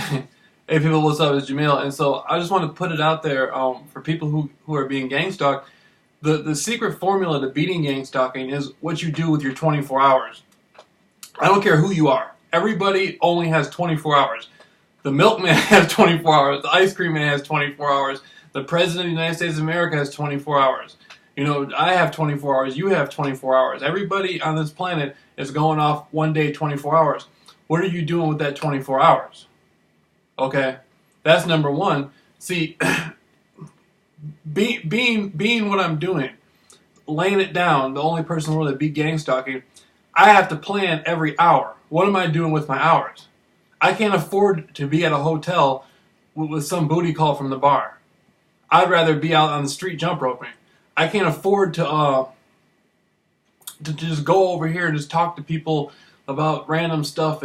Hey people, what's up? It's Jameel, and so I just want to put it out there for people who are being gang stalked. The secret formula to beating gang stalking is what you do with your 24 hours. I don't care who you are. Everybody only has 24 hours. The milkman has 24 hours. The ice cream man has 24 hours. The president of the United States of America has 24 hours. You know, I have 24 hours. You have 24 hours. Everybody on this planet is going off one day, 24 hours. What are you doing with that 24 hours? Okay, that's number one. See, being what I'm doing, laying it down, the only person in the world that beat gang stalking, I have to plan every hour. What am I doing with my hours? I can't afford to be at a hotel with some booty call from the bar. I'd rather be out on the street jump roping. I can't afford to just go over here and just talk to people about random stuff.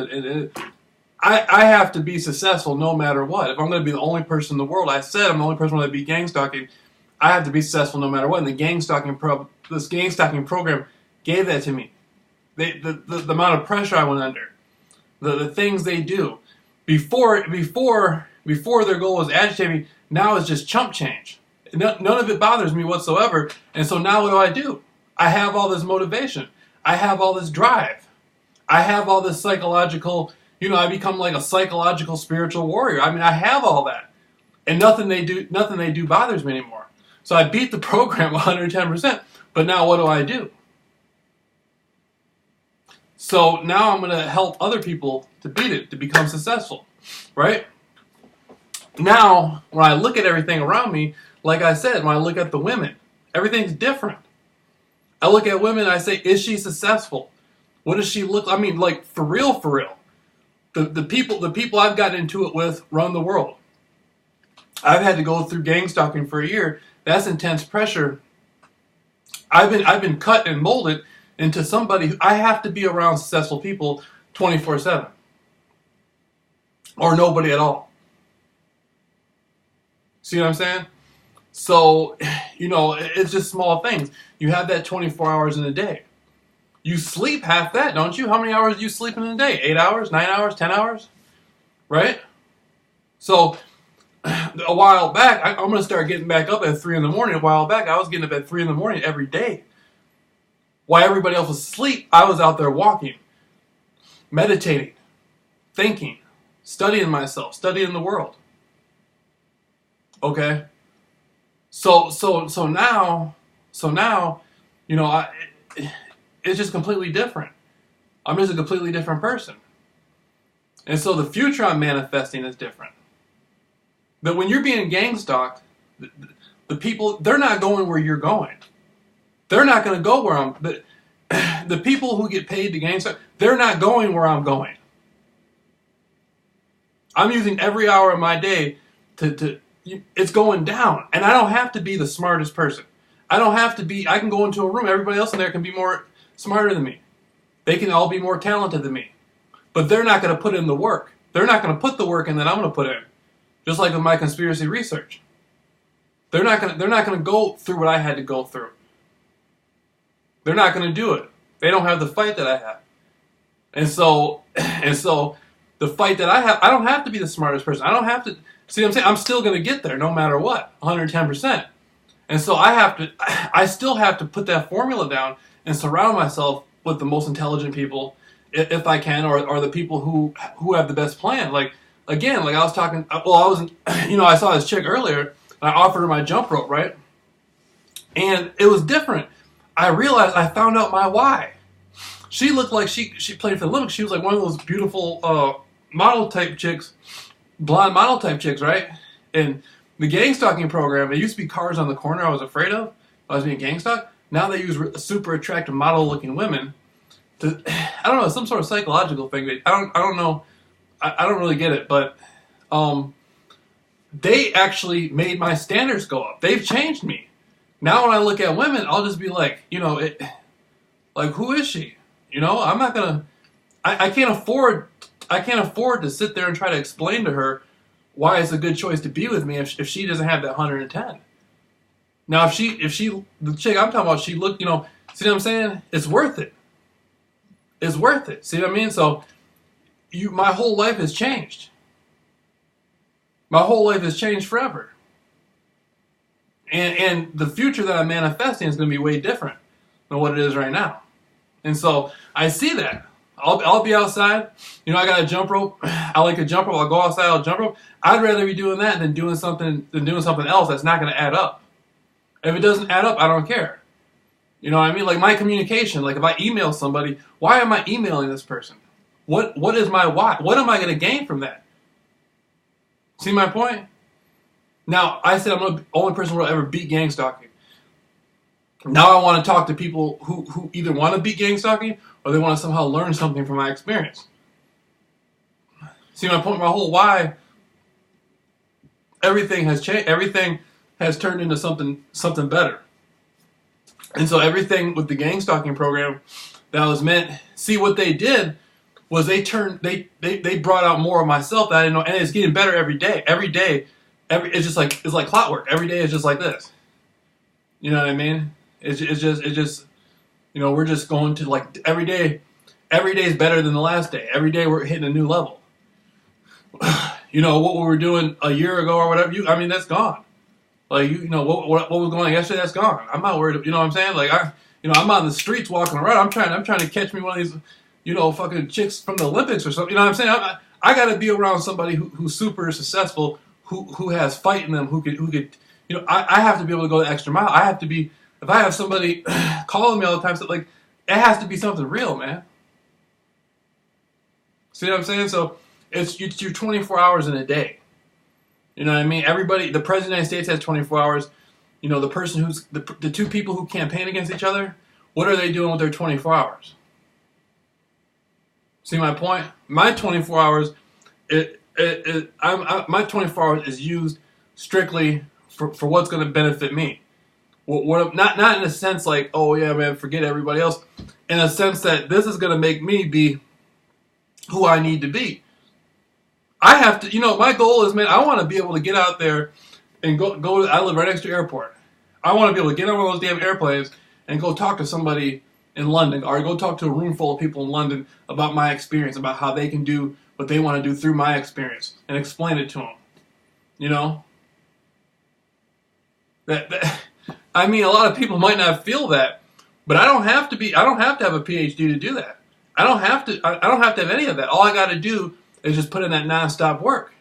I have to be successful no matter what. If I'm going to be the only person in the world, I said I'm the only person that beat gang stalking. I have to be successful no matter what. And this gang stalking program gave that to me. The amount of pressure I went under, the things they do before their goal was agitate me. Now it's just chump change. None of it bothers me whatsoever. And so now what do? I have all this motivation. I have all this drive. I have all this psychological. I become like a psychological spiritual warrior. I mean, I have all that. And nothing they do bothers me anymore. So I beat the program 110%. But now what do? So now I'm going to help other people to beat it, to become successful. Right? Now, when I look at everything around me, like I said, when I look at the women, everything's different. I look at women and I say, is she successful? What does she look like? I mean, like, for real, for real. The people I've gotten into it with run the world. I've had to go through gang stalking for a year. That's intense pressure. I've been cut and molded into somebody who I have to be around successful people 24/7. Or nobody at all. See what I'm saying? So, it's just small things. You have that 24 hours in a day. You sleep half that, don't you? How many hours do you sleep in a day? 8 hours, 9 hours, 10 hours? Right? So, a while back, I'm going to start getting back up at 3 in the morning. A while back, I was getting up at 3 in the morning every day. While everybody else was asleep, I was out there walking, meditating, thinking, studying myself, studying the world. Okay? So now, it's just completely different. I'm just a completely different person. And so the future I'm manifesting is different. But when you're being gang stalked, the people, they're not going where you're going. They're not going to go where I'm... The people who get paid to gang stalk, they're not going where I'm going. I'm using every hour of my day to it's going down. And I don't have to be the smartest person. I can go into a room, everybody else in there can be more smarter than me. They can all be more talented than me. But they're not going to put in the work. They're not going to put the work in that I'm going to put in. Just like with my conspiracy research. They're not going to go through what I had to go through. They're not going to do it. They don't have the fight that I have. And so the fight that I have, I don't have to be the smartest person. I don't have to, see what I'm saying? I'm still going to get there no matter what, 110%. And so I still have to put that formula down and surround myself with the most intelligent people, if I can, or the people who have the best plan. Like, again, like I was talking, I saw this chick earlier, and I offered her my jump rope, right? And it was different. I realized, I found out my why. She looked like she played for the Olympics. She was like one of those beautiful model type chicks, blonde model type chicks, right? And the gang stalking program, it used to be cars on the corner I was afraid of. I was being gang stalked. Now they use super attractive model looking women to, I don't know, some sort of psychological thing. I don't know. I don't really get it, but they actually made my standards go up. They've changed me. Now when I look at women, I'll just be like, like, who is she? I'm not gonna. I can't afford to sit there and try to explain to her why it's a good choice to be with me if she doesn't have that 110. Now, if the chick I'm talking about, she looked, see what I'm saying? It's worth it. It's worth it. See what I mean? So, my whole life has changed. My whole life has changed forever. And the future that I'm manifesting is going to be way different than what it is right now. And so I see that. I'll be outside. You know, I got a jump rope. I like a jump rope. I'll go outside. I'll jump rope. I'd rather be doing that than doing something else that's not going to add up. If it doesn't add up, I don't care. You know what I mean? Like my communication. Like if I email somebody, why am I emailing this person? What is my why? What am I going to gain from that? See my point? Now, I said I'm the only person who will ever beat gang stalking. Now I want to talk to people who either want to beat gang stalking or they want to somehow learn something from my experience. See my point? My whole why, everything has changed. Everything has turned into something better. And so everything with the gang stalking program that was meant, see what they did was they brought out more of myself that I didn't know, and it's getting better every day. Every day, it's like clockwork. Every day is just like this. You know what I mean? It's just you know, we're just going to like every day is better than the last day. Every day we're hitting a new level. You know, what we were doing a year ago or whatever, I mean, that's gone. Like, you know, what was going on yesterday, that's gone. I'm not worried, you know what I'm saying? Like, I'm on the streets walking around. I'm trying to catch me one of these, you know, fucking chicks from the Olympics or something. You know what I'm saying? I got to be around somebody who's super successful, who has fight in them, who could, you know, I have to be able to go the extra mile. I have to be, if I have somebody calling me all the time, so like, it has to be something real, man. See what I'm saying? So it's your 24 hours in a day. You know what I mean? Everybody, the President of the United States has 24 hours. You know, the person who's, the two people who campaign against each other, what are they doing with their 24 hours? See my point? My 24 hours, my 24 hours is used strictly for what's going to benefit me. Not in a sense like, oh yeah, man, forget everybody else. In a sense that this is going to make me be who I need to be. I have to, you know, my goal is, man, I want to be able to get out there and go to, I live right next to the airport. I want to be able to get on one of those damn airplanes and go talk to somebody in London, or go talk to a room full of people in London about my experience, about how they can do what they want to do through my experience, and explain it to them. You know? I mean, a lot of people might not feel that, but I don't have to have a PhD to do that. I don't have to have any of that. All I got to do is just put in that nonstop work.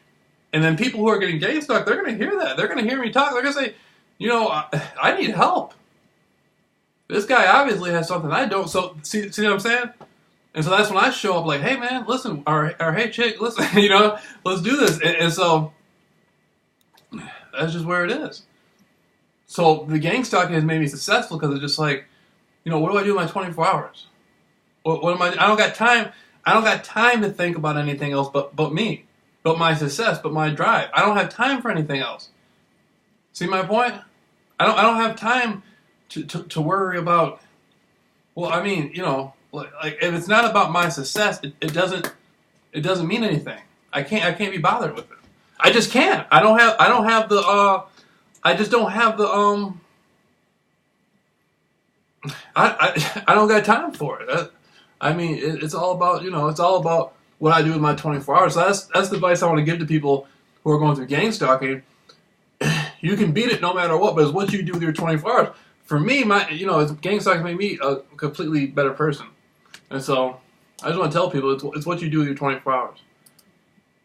And then people who are getting gang stalked, they're going to hear that. They're going to hear me talk. They're going to say, you know, I need help. This guy obviously has something I don't. So see what I'm saying? And so that's when I show up like, hey man, listen, or hey chick, listen, you know, let's do this. And so that's just where it is. So the gang stalking has made me successful because it's just like, you know, what do I do in my 24 hours? What am I don't got time. I don't got time to think about anything else but me, but my success, but my drive. I don't have time for anything else. See my point? I don't have time to worry about. Well, I mean, you know, like if it's not about my success, it doesn't mean anything. I can't be bothered with it. I just can't. I don't have the I just don't have the I don't got time for it. I mean, it's all about, you know, it's all about what I do with my 24 hours. So that's the advice I want to give to people who are going through gang stalking. You can beat it no matter what, but it's what you do with your 24 hours. For me, gang stalking made me a completely better person. And so I just want to tell people it's what you do with your 24 hours.